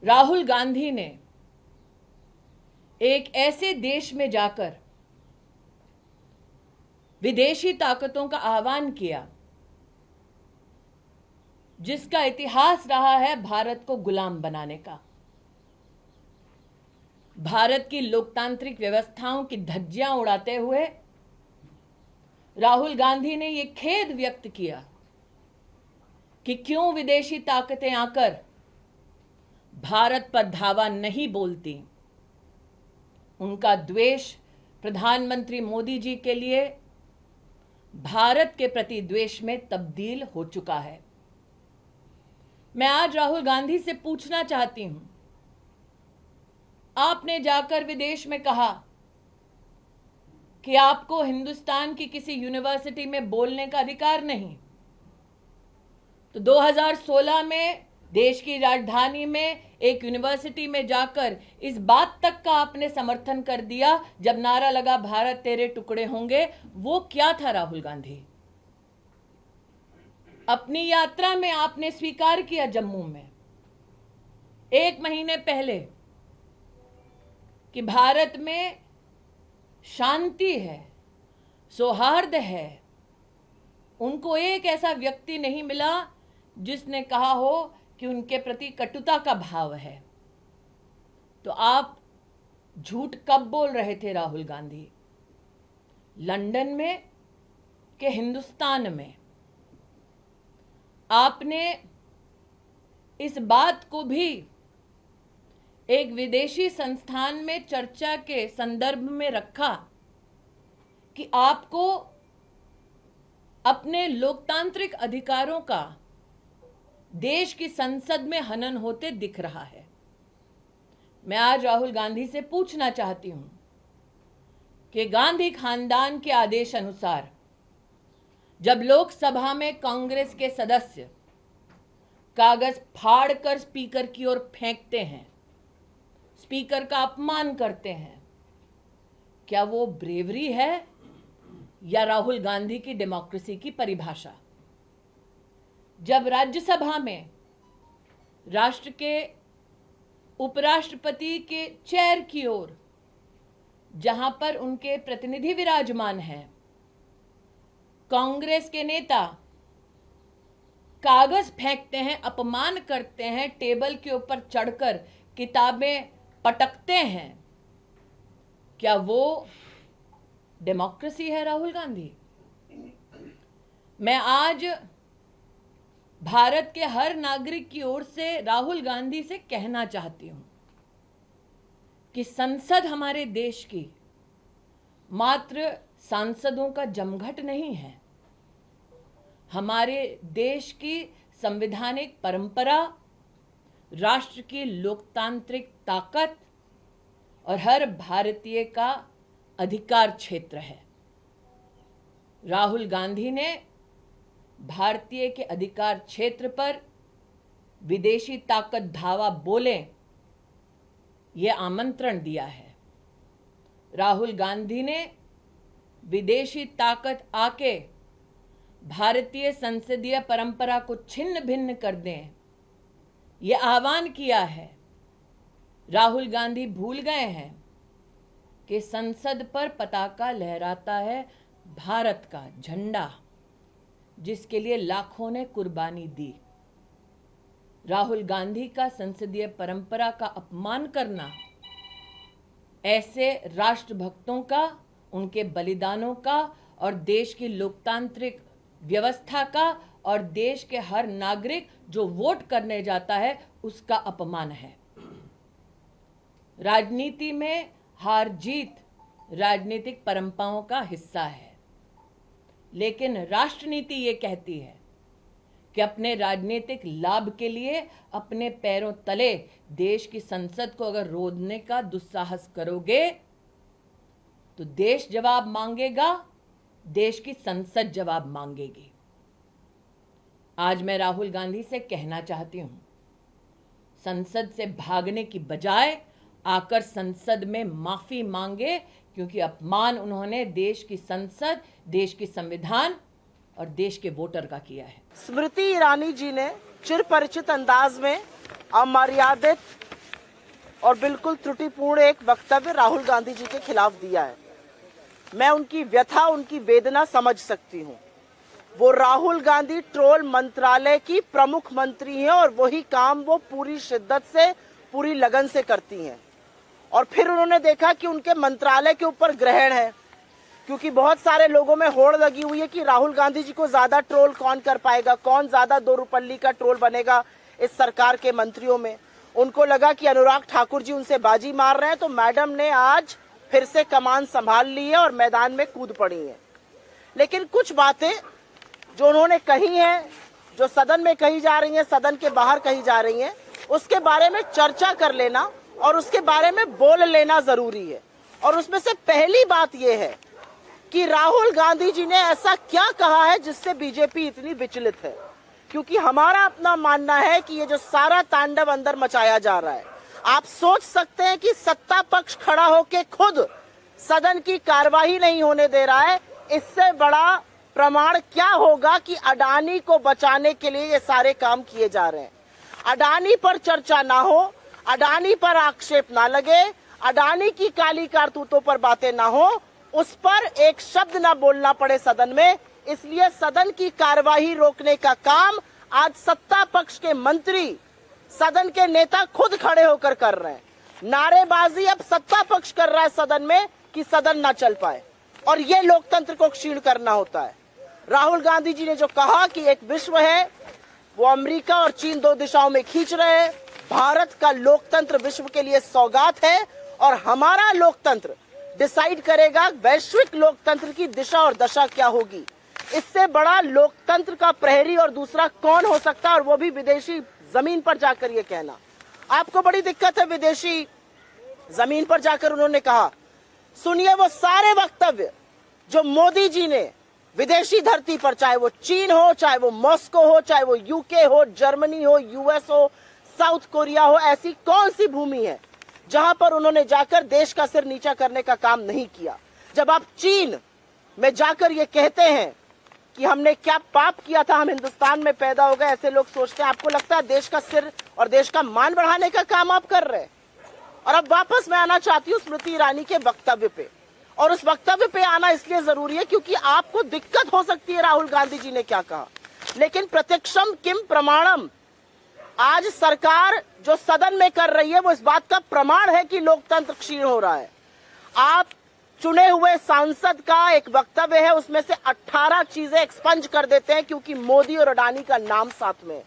राहुल गांधी ने एक ऐसे देश में जाकर विदेशी ताकतों का आह्वान किया जिसका इतिहास रहा है भारत को गुलाम बनाने का। भारत की लोकतांत्रिक व्यवस्थाओं की धज्जियां उड़ाते हुए राहुल गांधी ने यह खेद व्यक्त किया कि क्यों विदेशी ताकतें आकर भारत पर धावा नहीं बोलती। उनका द्वेष प्रधानमंत्री मोदी जी के लिए भारत के प्रति द्वेष में तब्दील हो चुका है। मैं आज राहुल गांधी से पूछना चाहती हूं, आपने जाकर विदेश में कहा कि आपको हिंदुस्तान की किसी यूनिवर्सिटी में बोलने का अधिकार नहीं, तो 2016 में देश की राजधानी में एक यूनिवर्सिटी में जाकर इस बात तक का आपने समर्थन कर दिया जब नारा लगा भारत तेरे टुकड़े होंगे। वो क्या था राहुल गांधी? अपनी यात्रा में आपने स्वीकार किया जम्मू में 1 महीने पहले कि भारत में शांति है, सौहार्द है। उनको एक ऐसा व्यक्ति नहीं मिला जिसने कहा हो कि उनके प्रति कटुता का भाव है। तो आप झूठ कब बोल रहे थे राहुल गांधी? लंदन में कि हिंदुस्तान में? आपने इस बात को भी एक विदेशी संस्थान में चर्चा के संदर्भ में रखा कि आपको अपने लोकतांत्रिक अधिकारों का देश की संसद में हनन होते दिख रहा है। मैं आज राहुल गांधी से पूछना चाहती हूं कि गांधी खानदान के आदेश अनुसार जब लोकसभा में कांग्रेस के सदस्य कागज फाड़कर स्पीकर की ओर फेंकते हैं, स्पीकर का अपमान करते हैं, क्या वो ब्रेवरी है या राहुल गांधी की डेमोक्रेसी की परिभाषा? जब राज्यसभा में राष्ट्र के उपराष्ट्रपति के चेयर की ओर, जहां पर उनके प्रतिनिधि विराजमान हैं, कांग्रेस के नेता कागज फेंकते हैं, अपमान करते हैं, टेबल के ऊपर चढ़कर किताबें पटकते हैं, क्या वो डेमोक्रेसी है राहुल गांधी? मैं आज भारत के हर नागरिक की ओर से राहुल गांधी से कहना चाहती हूं कि संसद हमारे देश की मात्र सांसदों का जमघट नहीं है। हमारे देश की संवैधानिक परंपरा, राष्ट्र की लोकतांत्रिक ताकत और हर भारतीय का अधिकार क्षेत्र है। राहुल गांधी ने भारतीय के अधिकार क्षेत्र पर विदेशी ताकत धावा बोले ये आमंत्रण दिया है। राहुल गांधी ने विदेशी ताकत आके भारतीय संसदीय परंपरा को छिन्न भिन्न कर दें ये आह्वान किया है। राहुल गांधी भूल गए हैं कि संसद पर पताका लहराता है भारत का झंडा, जिसके लिए लाखों ने कुर्बानी दी। राहुल गांधी का संसदीय परंपरा का अपमान करना ऐसे राष्ट्रभक्तों का, उनके बलिदानों का और देश की लोकतांत्रिक व्यवस्था का और देश के हर नागरिक जो वोट करने जाता है उसका अपमान है। राजनीति में हार जीत राजनीतिक परंपराओं का हिस्सा है, लेकिन राष्ट्रनीति ये कहती है कि अपने राजनीतिक लाभ के लिए अपने पैरों तले देश की संसद को अगर रोधने का दुस्साहस करोगे तो देश जवाब मांगेगा, देश की संसद जवाब मांगेगी। आज मैं राहुल गांधी से कहना चाहती हूं, संसद से भागने की बजाय आकर संसद में माफी मांगे, क्योंकि अपमान उन्होंने देश की संसद, देश की संविधान और देश के वोटर का किया है। स्मृति ईरानी जी ने चिरपरिचित अंदाज में अमर्यादित और बिल्कुल त्रुटिपूर्ण एक वक्तव्य राहुल गांधी जी के खिलाफ दिया है। मैं उनकी व्यथा, उनकी वेदना समझ सकती हूँ। वो राहुल गांधी ट्रोल मंत्रालय की प्रमुख मंत्री हैं और वही काम वो पूरी शिद्दत से, पूरी लगन से करती हैं। और फिर उन्होंने देखा कि उनके मंत्रालय के ऊपर ग्रहण है, क्योंकि बहुत सारे लोगों में होड़ लगी हुई है कि राहुल गांधी जी को ज्यादा ट्रोल कौन कर पाएगा, कौन ज्यादा दो रुपल्ली का ट्रोल बनेगा इस सरकार के मंत्रियों में। उनको लगा कि अनुराग ठाकुर जी उनसे बाजी मार रहे हैं, तो मैडम ने आज फिर से कमान संभाल ली है और मैदान में कूद पड़ी है। लेकिन कुछ बातें जो उन्होंने कही हैं, जो सदन में कही जा रही हैं, सदन के बाहर कही जा रही हैं, उसके बारे में चर्चा कर लेना और उसके बारे में बोल लेना जरूरी है। और उसमें से पहली बात यह है कि राहुल गांधी जी ने ऐसा क्या कहा है जिससे बीजेपी इतनी विचलित है। क्योंकि हमारा अपना मानना है कि ये जो सारा तांडव अंदर मचाया जा रहा है, आप सोच सकते हैं कि सत्ता पक्ष खड़ा होकर खुद सदन की कार्यवाही नहीं होने दे रहा है। इससे बड़ा प्रमाण क्या होगा कि अडानी को बचाने के लिए ये सारे काम किए जा रहे हैं। अडानी पर चर्चा ना हो, अडानी पर आक्षेप ना लगे, अडानी की काली कारतूतों पर बातें ना हो, उस पर एक शब्द ना बोलना पड़े सदन में। इसलिए सदन की कार्यवाही रोकने का काम आज सत्ता पक्ष के मंत्री, सदन के नेता खुद खड़े होकर कर रहे हैं। नारेबाजी अब सत्ता पक्ष कर रहा है सदन में कि सदन ना चल पाए, और ये लोकतंत्र को क्षीण करना होता है। राहुल गांधी जी ने जो कहा कि एक विश्व है, वो अमेरिका और चीन दो दिशाओं में खींच रहे हैं। भारत का लोकतंत्र विश्व के लिए सौगात है और हमारा लोकतंत्र डिसाइड करेगा वैश्विक लोकतंत्र की दिशा और दशा क्या होगी। इससे बड़ा लोकतंत्र का प्रहरी और दूसरा कौन हो सकता है, और वो भी विदेशी जमीन पर जाकर ये कहना। आपको बड़ी दिक्कत है विदेशी जमीन पर जाकर उन्होंने कहा। सुनिए वो सारे वक्तव्य जो मोदी जी ने विदेशी धरती पर, चाहे वो चीन हो, चाहे वो मॉस्को हो, चाहे वो यूके हो, जर्मनी हो, यूएस हो, साउथ कोरिया हो, ऐसी कौन सी भूमि है जहां पर उन्होंने जाकर देश का सिर नीचा करने का काम नहीं किया। जब आप चीन में जाकर ये कहते हैं कि हमने क्या पाप किया था, हम हिंदुस्तान में पैदा हो गए, ऐसे लोग सोचते हैं, आपको लगता है देश का सिर और देश का मान बढ़ाने का काम आप कर रहे हैं। और अब वापस मैं आना चाहती हूँ स्मृति ईरानी के वक्तव्य पे, और उस वक्तव्य पे आना इसलिए जरूरी है क्योंकि आपको दिक्कत हो सकती है राहुल गांधी जी ने क्या कहा, लेकिन प्रत्यक्षम किम प्रमाणम, आज सरकार जो सदन में कर रही है वो इस बात का प्रमाण है कि लोकतंत्र क्षीण हो रहा है। आप चुने हुए सांसद का एक वक्तव्य है, उसमें से 18 चीजें एक्सपंज कर देते हैं क्योंकि मोदी और अडानी का नाम साथ में है।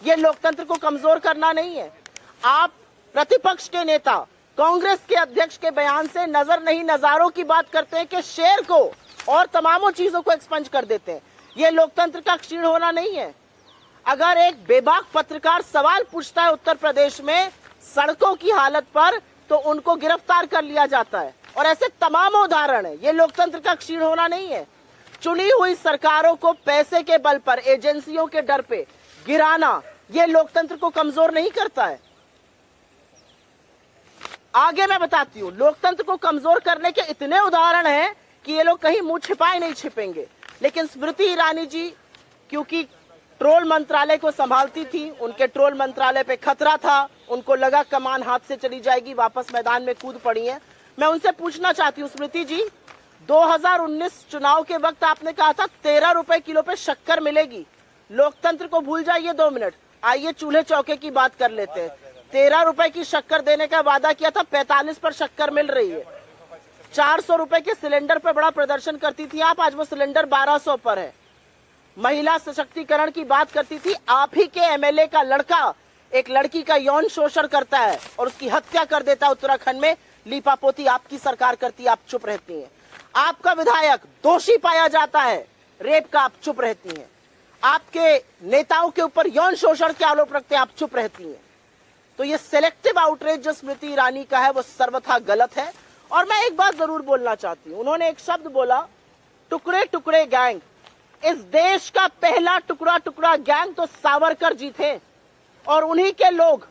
ये लोकतंत्र को कमजोर करना नहीं है। आप प्रतिपक्ष के नेता कांग्रेस के अध्यक्ष के बयान से नजर नहीं नजारों की बात करते हैं कि शेर को और तमामों चीजों को एक्सपंज कर देते हैं। ये लोकतंत्र का क्षीण होना नहीं है। अगर एक बेबाक पत्रकार सवाल पूछता है उत्तर प्रदेश में सड़कों की हालत पर, तो उनको गिरफ्तार कर लिया जाता है, और ऐसे तमाम उदाहरण है। ये लोकतंत्र का क्षीण होना नहीं है। चुनी हुई सरकारों को पैसे के बल पर, एजेंसियों के डर पे गिराना, ये लोकतंत्र को कमजोर नहीं करता है। आगे मैं बताती हूँ, लोकतंत्र को कमजोर करने के इतने उदाहरण हैं कि ये लोग कहीं मुंह छिपाए नहीं छिपेंगे। लेकिन स्मृति ईरानी जी क्योंकि ट्रोल मंत्रालय को संभालती थी, उनके ट्रोल मंत्रालय पे खतरा था, उनको लगा कमान हाथ से चली जाएगी, वापस मैदान में कूद पड़ी हैं। मैं उनसे पूछना चाहती हूँ स्मृति जी, 2019 चुनाव के वक्त आपने कहा था 13 रुपए किलो पे शक्कर मिलेगी। लोकतंत्र को भूल जाइए 2 मिनट, आइए चूल्हे चौके की बात कर लेते हैं। 13 रुपए की शक्कर देने का वादा किया था, 45 पर शक्कर मिल रही है। 400 रुपए के सिलेंडर पर बड़ा प्रदर्शन करती थी आप, आज वो सिलेंडर 1200 पर है। महिला सशक्तिकरण की बात करती थी, आप ही के एमएलए का लड़का एक लड़की का यौन शोषण करता है और उसकी हत्या कर देता है उत्तराखंड में, लीपापोती आपकी सरकार करती है, आप चुप रहती हैं। आपका विधायक दोषी पाया जाता है रेप का, आप चुप रहती हैं। आपके नेताओं के ऊपर यौन शोषण के आरोप रखते हैं, आप चुप रहती हैं। तो ये सिलेक्टिव आउटरीच जो स्मृति ईरानी का है वो सर्वथा गलत है। और मैं एक बात जरूर बोलना चाहती हूँ, उन्होंने एक शब्द बोला, टुकड़े टुकड़े गैंग। इस देश का पहला टुकड़ा टुकड़ा गैंग तो सावरकर जी थे, और उन्हीं के लोग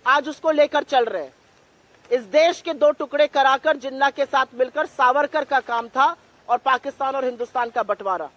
आज उसको लेकर चल रहे हैं। इस देश के 2 टुकड़े कराकर जिन्ना के साथ मिलकर सावरकर का काम था, और पाकिस्तान और हिंदुस्तान का बंटवारा।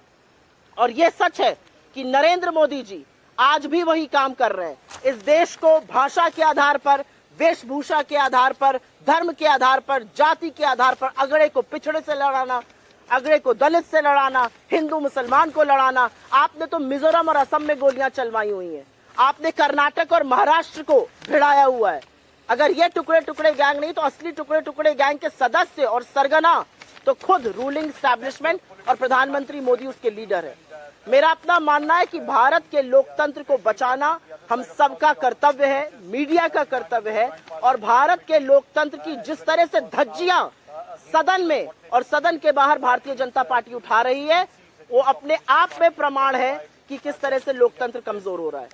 और यह सच है कि नरेंद्र मोदी जी आज भी वही काम कर रहे हैं। इस देश को भाषा के आधार पर, वेशभूषा के आधार पर, धर्म के आधार पर, जाति के आधार पर अगड़े को पिछड़े से लड़ाना, अगड़े को दलित से लड़ाना, हिंदू मुसलमान को लड़ाना। आपने तो मिजोरम और असम में गोलियां चलवाई हुई हैं, आपने कर्नाटक और महाराष्ट्र को भिड़ाया हुआ है। अगर ये टुकड़े टुकड़े गैंग नहीं तो असली टुकड़े टुकड़े गैंग के सदस्य और सरगना तो खुद रूलिंग एस्टैब्लिशमेंट और प्रधानमंत्री मोदी उसके लीडर है। मेरा अपना मानना है कि भारत के लोकतंत्र को बचाना हम सबका कर्तव्य है, मीडिया का कर्तव्य है। और भारत के लोकतंत्र की जिस तरह से धज्जियां सदन में और सदन के बाहर भारतीय जनता पार्टी उठा रही है, वो अपने आप में प्रमाण है कि किस तरह से लोकतंत्र कमजोर हो रहा है।